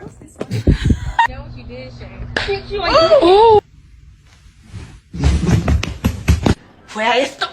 That what you did, Shay. Fue a esto.